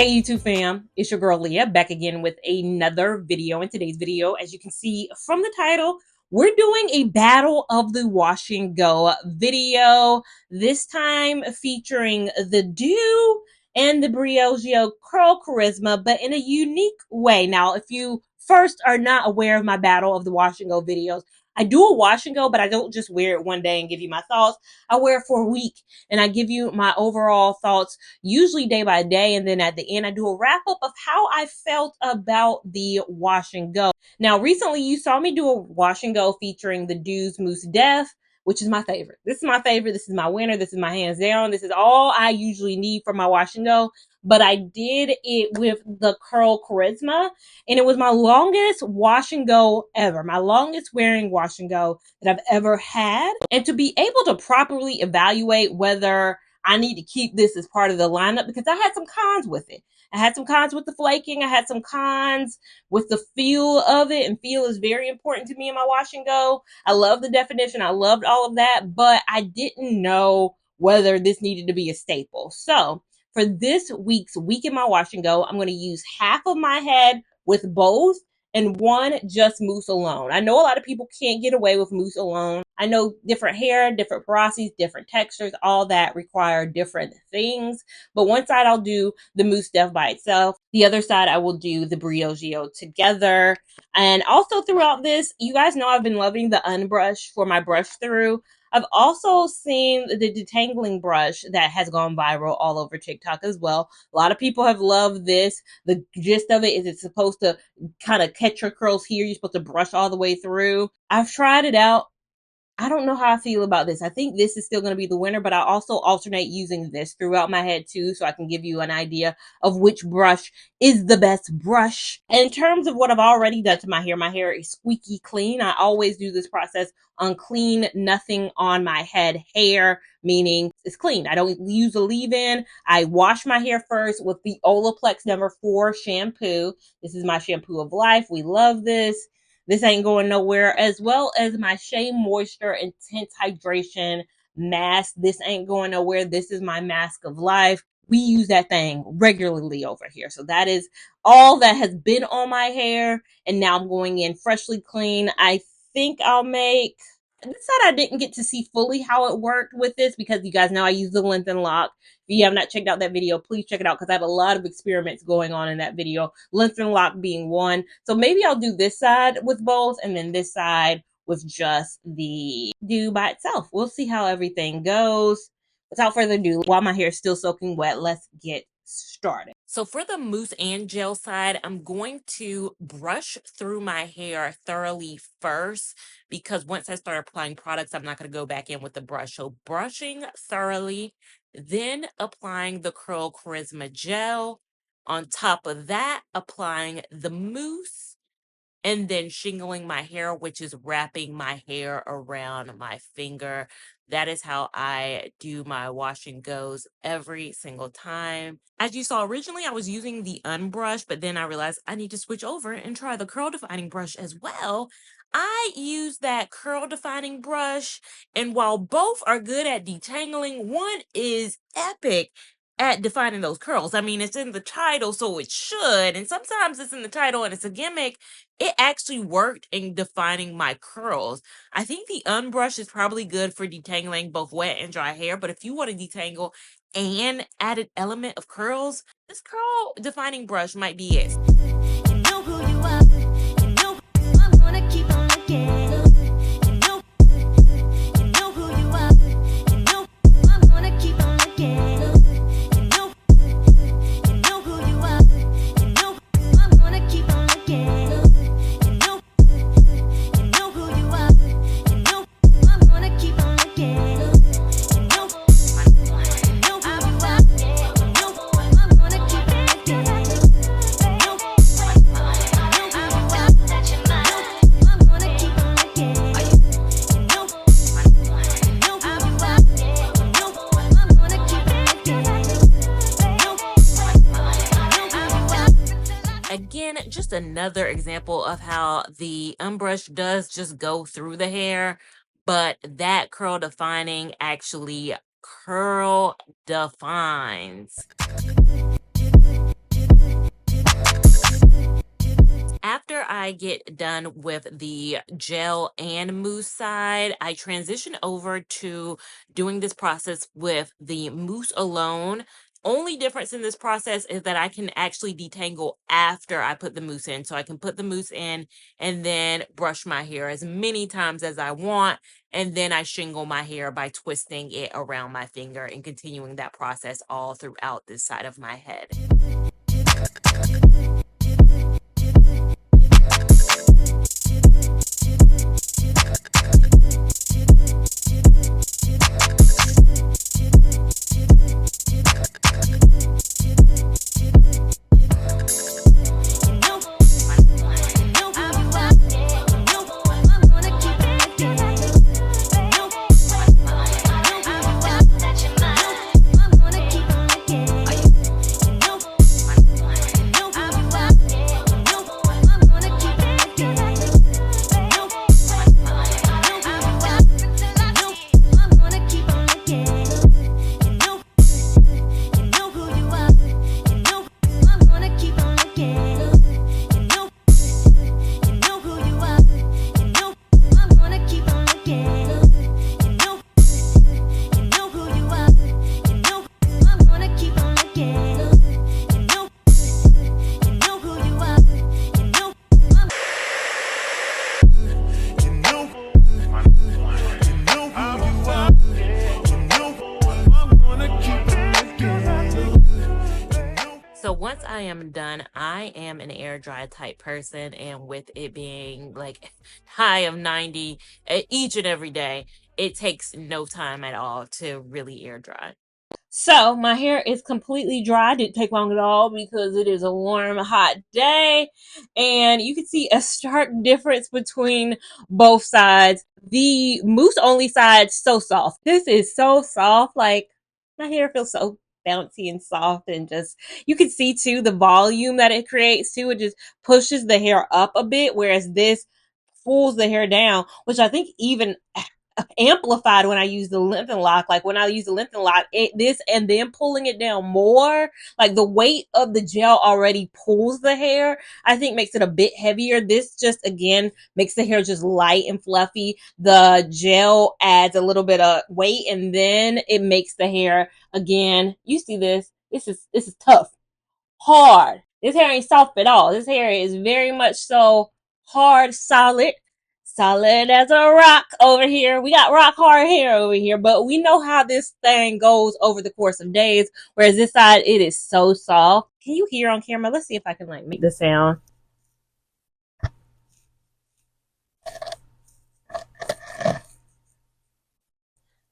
Hey YouTube fam, it's your girl Leah back again with another video. In today's video, as you can see from the title, we're doing a battle of the wash and go video. This time featuring the Do and the Briogeo Curl Charisma, but in a unique way. Now, if you first are not aware of my battle of the wash and go videos, I do a wash and go, but I don't just wear it one day and give you my thoughts. I wear it for a week and I give you my overall thoughts, usually day by day. And then at the end, I do a wrap up of how I felt about the wash and go. Now, recently you saw me do a wash and go featuring the Do's Mousse Def, which is my favorite. This is my favorite. This is my winner. This is my hands down. This is all I usually need for my wash and go. But I did it with the Curl Charisma, and it was my longest wash and go ever. My longest wearing wash and go that I've ever had. And to be able to properly evaluate whether I need to keep this as part of the lineup, because I had some cons with it. I had some cons with the flaking. I had some cons with the feel of it, and feel is very important to me in my wash and go. I love the definition. I loved all of that, but I didn't know whether this needed to be a staple. So for this week's week in my wash and go, I'm going to use half of my head with both and one just mousse alone. I know a lot of people can't get away with mousse alone. I know different hair, different porosities, different textures, all that require different things. But one side I'll do the Mousse Def by itself. The other side I will do the Briogeo together. And also throughout this, you guys know I've been loving the unbrush for my brush through. I've also seen the detangling brush that has gone viral all over TikTok as well. A lot of people have loved this. The gist of it is it's supposed to kind of catch your curls here. You're supposed to brush all the way through. I've tried it out. I don't know how I feel about this. I think this is still going to be the winner, but I also alternate using this throughout my head too, so I can give you an idea of which brush is the best brush. And in terms of what I've already done to my hair is squeaky clean. I always do this process on clean, nothing on my head hair, meaning it's clean. I don't use a leave-in. I wash my hair first with the Olaplex #4 shampoo. This is my shampoo of life. We love this. This ain't going nowhere, as well as my Shea Moisture Intense Hydration Mask. This ain't going nowhere. This is my mask of life. We use that thing regularly over here. So that is all that has been on my hair. And now I'm going in freshly clean. I think I'll make... This side I didn't get to see fully how it worked with this, because you guys know I use the length and lock. If you have not checked out that video, please check it out, because I had a lot of experiments going on in that video, length and lock being one. So maybe I'll do this side with both, and then this side with just the Do by itself. We'll see how everything goes. Without further ado, while my hair is still soaking wet, let's get started. So for the mousse and gel side, I'm going to brush through my hair thoroughly first, because once I start applying products, I'm not going to go back in with the brush. So brushing thoroughly, then applying the Curl Charisma gel. On top of that, applying the mousse, and then shingling my hair, which is wrapping my hair around my finger. That is how I do my wash and goes every single time. As you saw, originally I was using the unbrush, but then I realized I need to switch over and try the curl defining brush as well. I use that curl defining brush, and while both are good at detangling, one is epic at defining those curls. I mean, it's in the title, so it should. And sometimes it's in the title and it's a gimmick. It actually worked in defining my curls. I think the unbrush is probably good for detangling both wet and dry hair, but if you want to detangle and add an element of curls, this curl defining brush might be it. You know who you are. You know I'm gonna keep on looking. Again, just another example of how the unbrush does just go through the hair, but that curl defining actually curl defines. I get done with the gel and mousse side, I transition over to doing this process with the mousse alone. Only difference in this process is that I can actually detangle after I put the mousse in. So I can put the mousse in and then brush my hair as many times as I want. And then I shingle my hair by twisting it around my finger and continuing that process all throughout this side of my head. So once I am done, I am an air dry type person, and with it being like high of 90 each and every day, it takes no time at all to really air dry. So my hair is completely dry. Didn't take long at all because it is a warm, hot day. And you can see a stark difference between both sides. The mousse only side, so soft. This is so soft. Like, my hair feels so bouncy and soft, and just, you can see too the volume that it creates too. It just pushes the hair up a bit, whereas this pulls the hair down, which I think even amplified when I use the length and lock. Like when I use the length and lock, this and then pulling it down more, like the weight of the gel already pulls the hair, I think makes it a bit heavier. This just, again, makes the hair just light and fluffy. The gel adds a little bit of weight, and then it makes the hair, again, you see this is tough, hard. This hair ain't soft at all. This hair is very much so hard, solid as a rock over here. We got rock hard hair over here, but we know how this thing goes over the course of days, whereas this side, it is so soft. Can you hear on camera? Let's see if I can like make the sound.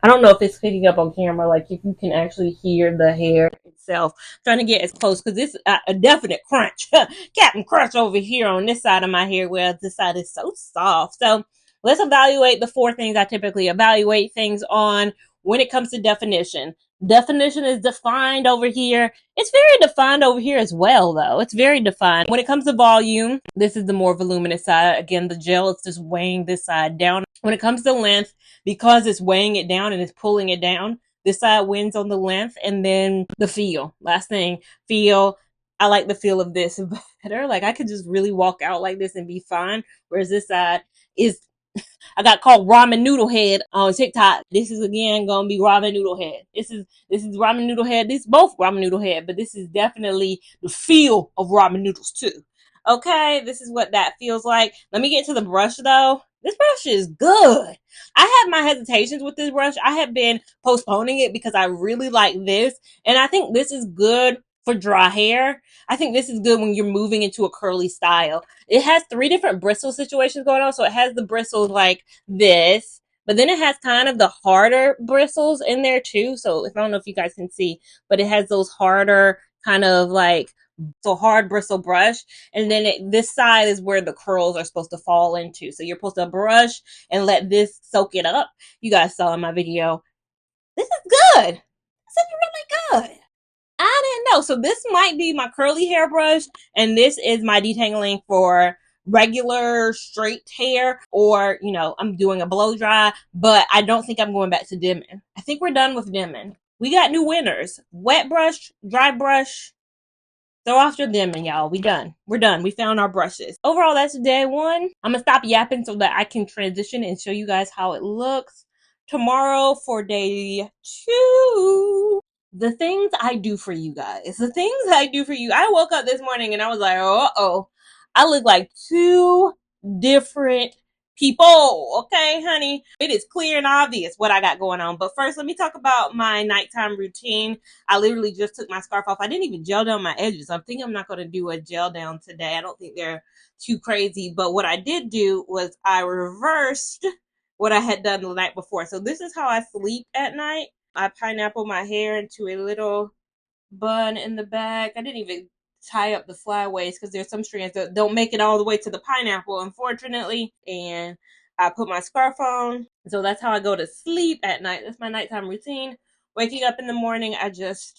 I don't know if it's picking up on camera, like if you can actually hear the hair itself. I'm trying to get as close because this a definite crunch. Captain Crunch over here on this side of my hair, where this side is so soft. So let's evaluate the 4 things I typically evaluate things on when it comes to definition. Definition is defined over here. It's very defined over here as well, though. It's very defined. When it comes to volume, this is the more voluminous side. Again, the gel is just weighing this side down. When it comes to length, because it's weighing it down and it's pulling it down, this side wins on the length. And then the feel. Last thing, feel. I like the feel of this better. Like, I could just really walk out like this and be fine. Whereas this side is, I got called ramen noodle head on TikTok. This is, again, gonna be ramen noodle head. This is ramen noodle head. This is both ramen noodle head, but this is definitely the feel of ramen noodles too. Okay, this is what that feels like. Let me get to the brush though. This brush is good. I had my hesitations with this brush. I have been postponing it because I really like this. And I think this is good for dry hair. I think this is good when you're moving into a curly style. It has 3 different bristle situations going on. So it has the bristles like this, but then it has kind of the harder bristles in there too. So I don't know if you guys can see, but it has those harder kind of like, so hard bristle brush, and then this side is where the curls are supposed to fall into. So you're supposed to brush and let this soak it up. You guys saw in my video. This is good. This is really good. I didn't know. So this might be my curly hair brush, and this is my detangling for regular straight hair, or, you know, I'm doing a blow dry, but I don't think I'm going back to dimming. I think we're done with dimming. We got new winners. Wet brush, dry brush. So after them, and y'all, we done. We're done. We found our brushes. Overall, that's day one. I'm gonna stop yapping so that I can transition and show you guys how it looks tomorrow for day two. The things I do for you guys. The things I do for you. I woke up this morning and I was like, uh-oh. I look like two different people. Okay, honey. It is clear and obvious what I got going on. But first, let me talk about my nighttime routine. I literally just took my scarf off. I didn't even gel down my edges. I think I'm not going to do a gel down today. I don't think they're too crazy. But what I did do was I reversed what I had done the night before. So this is how I sleep at night. I pineapple my hair into a little bun in the back. I didn't even tie up the flyaways because there's some strands that don't make it all the way to the pineapple, unfortunately. And I put my scarf on. So that's how I go to sleep at night. That's my nighttime routine. Waking up in the morning, I just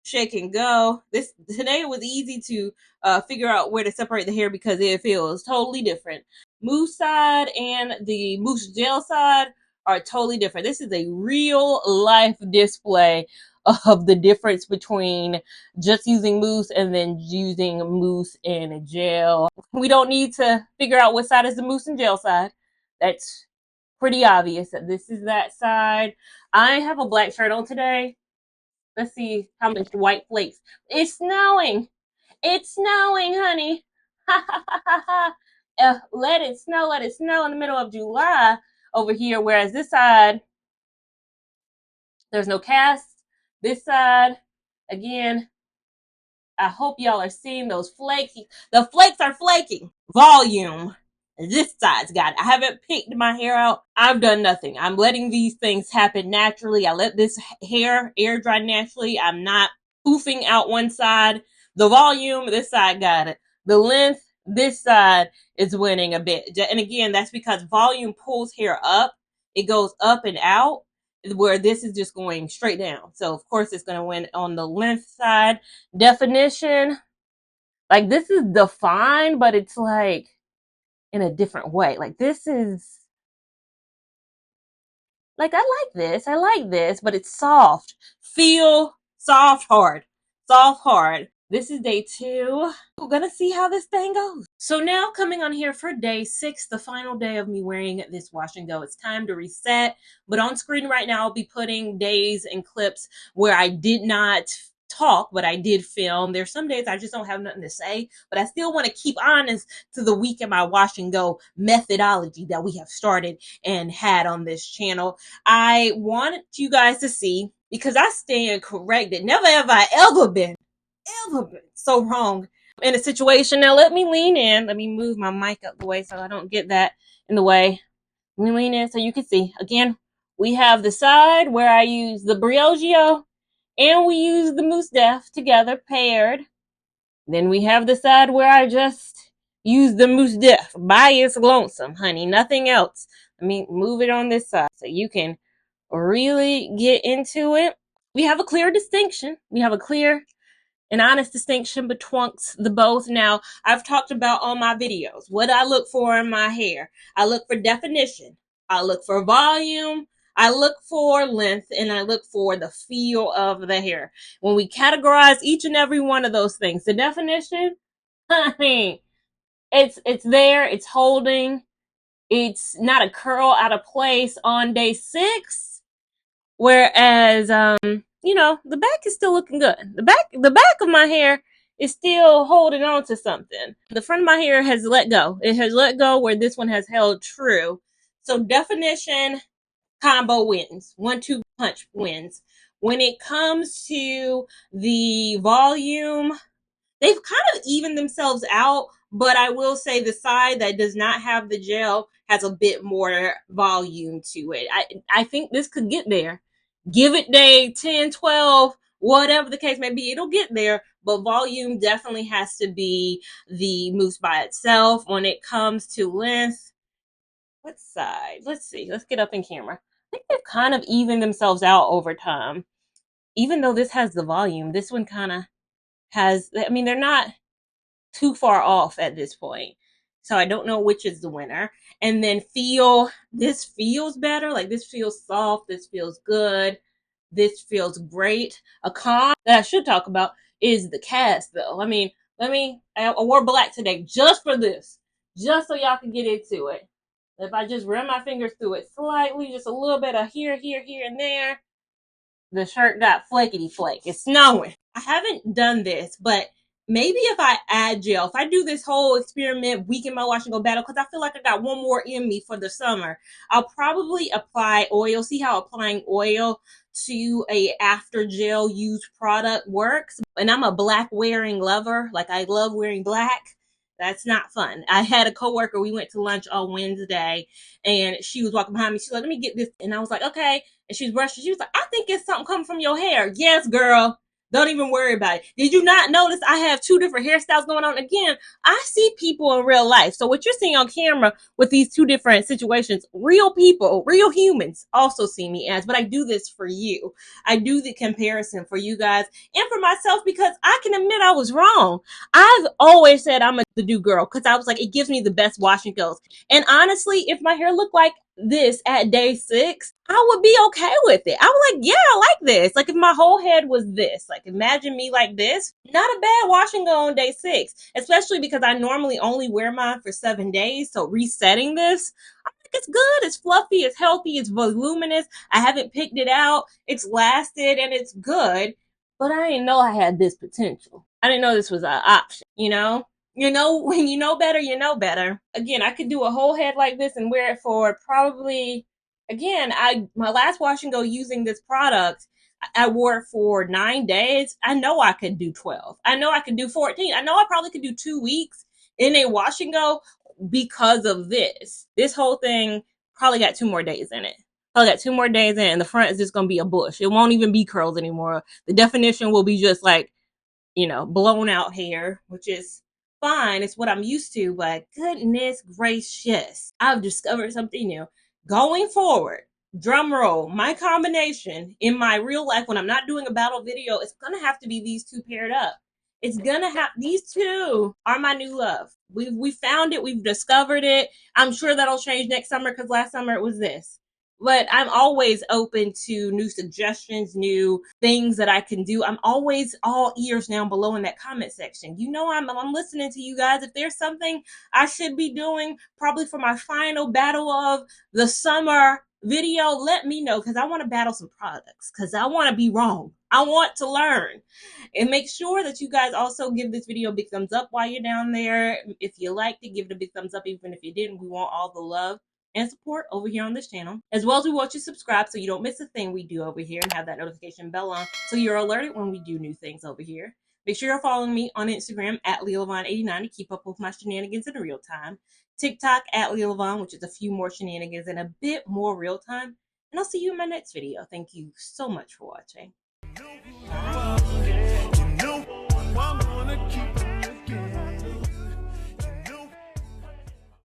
shake and go. Today was easy to figure out where to separate the hair because it feels totally different. Mousse side and the mousse gel side are totally different. This is a real life display of the difference between just using mousse and then using mousse and gel. We don't need to figure out what side is the mousse and gel side. That's pretty obvious that this is that side. I have a black shirt on today. Let's see how much white flakes. It's snowing. It's snowing, honey. Ha ha ha ha ha. Let it snow in the middle of July over here. Whereas this side, there's no cast. This side, again, I hope y'all are seeing those flakes. The flakes are flaking. Volume. This side's got it. I haven't picked my hair out. I've done nothing. I'm letting these things happen naturally. I let this hair air dry naturally. I'm not poofing out one side. The volume, this side got it. The length, this side is winning a bit. And again, that's because volume pulls hair up. It goes up and out, where this is just going straight down. So of course it's going to win on the length side. Definition, like this is defined, but it's like in a different way. Like this is like I like this, but it's soft. Feel soft, hard. Soft, hard. This is day two. We're gonna see how this thing goes. So now coming on here for day 6, the final day of me wearing this wash and go. It's time to reset. But on screen right now, I'll be putting days and clips where I did not talk, but I did film. There's some days I just don't have nothing to say, but I still want to keep honest to the week in my wash and go methodology that we have started and had on this channel. I wanted you guys to see, because I stand corrected. Never have I ever been so wrong in a situation. Now let me lean in. Let me move my mic up the way so I don't get that in the way. Let me lean in so you can see. Again, we have the side where I use the Briogeo and we use the Mousse Def together, paired. Then we have the side where I just use the Mousse Def by its lonesome, honey. Nothing else. Let me move it on this side so you can really get into it. We have a clear distinction. We have a clear and honest distinction betwixt the both. Now, I've talked about on my videos what I look for in my hair. I look for definition. I look for volume. I look for length, and I look for the feel of the hair. When we categorize each and every one of those things, the definition, honey, it's there, it's holding, it's not a curl out of place on day 6. Whereas, you know, the back is still looking good. The back of my hair is still holding on to something. The front of my hair has let go. It has let go where this one has held true. So definition combo wins. 1-2 punch wins. When it comes to the volume, they've kind of evened themselves out, but I will say the side that does not have the gel has a bit more volume to it. I think this could get there. Give it day 10, 12, whatever the case may be, it'll get there, but volume definitely has to be the mousse by itself. When it comes to length, what side? Let's see. Let's get up in camera. I think they've kind of evened themselves out over time. Even though this has the volume, this one kind of has, I mean, they're not too far off at this point. So I don't know which is the winner. And then this feels better. Like this feels soft. This feels good. This feels great. A con that I should talk about is the cast, though. I mean, I wore black today just for this, just so y'all can get into it. If I just run my fingers through it slightly, just a little bit of here, and there, the shirt got flaky flake. It's snowing. I haven't done this, but maybe if I add gel, if I do this whole experiment week in my wash and go battle, because I feel like I got one more in me for the summer, I'll probably apply oil. See how applying oil to a after gel used product works. And I'm a black wearing lover. Like, I love wearing black. That's not fun. I had a coworker, we went to lunch on Wednesday, and she was walking behind me. She's like, let me get this. And I was like, okay. And she was brushing. She was like, I think it's something coming from your hair. Yes, girl. Don't even worry about it. Did you not notice I have two different hairstyles going on? Again, I see people in real life. So what you're seeing on camera with these two different situations, real people, real humans also see me as, but I do this for you. I do the comparison for you guys and for myself, because I can admit I was wrong. I've always said I'm a do girl, because I was like, it gives me the best wash and goes. And honestly, if my hair looked like this at day 6, I would be okay with it. I was like, yeah, I like this. Like, if my whole head was this, like, imagine me like this, not a bad wash and go on day 6, especially because I normally only wear mine for 7 days. So resetting this, I think it's good. It's fluffy, it's healthy, it's voluminous. I haven't picked it out. It's lasted and it's good, but I didn't know I had this potential. I didn't know this was an option, you know? When you know better, you know better. Again, I could do a whole head like this and wear it for probably, again, my last wash and go using this product, I wore it for 9 days. I know I could do 12. I know I could do 14. I know I probably could do 2 weeks in a wash and go because of this. This whole thing probably got 2 more days in it. Probably got 2 more days in it, and the front is just going to be a bush. It won't even be curls anymore. The definition will be just like, blown out hair, which is fine. It's what I'm used to, but goodness gracious, I've discovered something new. Going forward, drum roll, my combination in my real life when I'm not doing a battle video, it's gonna have to be these two paired up. It's gonna have, these two are my new love. We found it, we've discovered it. I'm sure that'll change next summer, because last summer it was this. But I'm always open to new suggestions, new things that I can do. I'm always all ears down below in that comment section. I'm listening to you guys. If there's something I should be doing, probably for my final battle of the summer video, let me know, because I want to battle some products, because I want to be wrong. I want to learn. And make sure that you guys also give this video a big thumbs up while you're down there. If you liked it, give it a big thumbs up. Even if you didn't, we want all the love and support over here on this channel, as well as we want you to subscribe so you don't miss a thing we do over here, and have that notification bell on so you're alerted when we do new things over here. Make sure you're following me on Instagram at Lia Lavon 89 to keep up with my shenanigans in real time. TikTok at Lia Lavon, which is a few more shenanigans and a bit more real time. And I'll see you in my next video. Thank you so much for watching. You know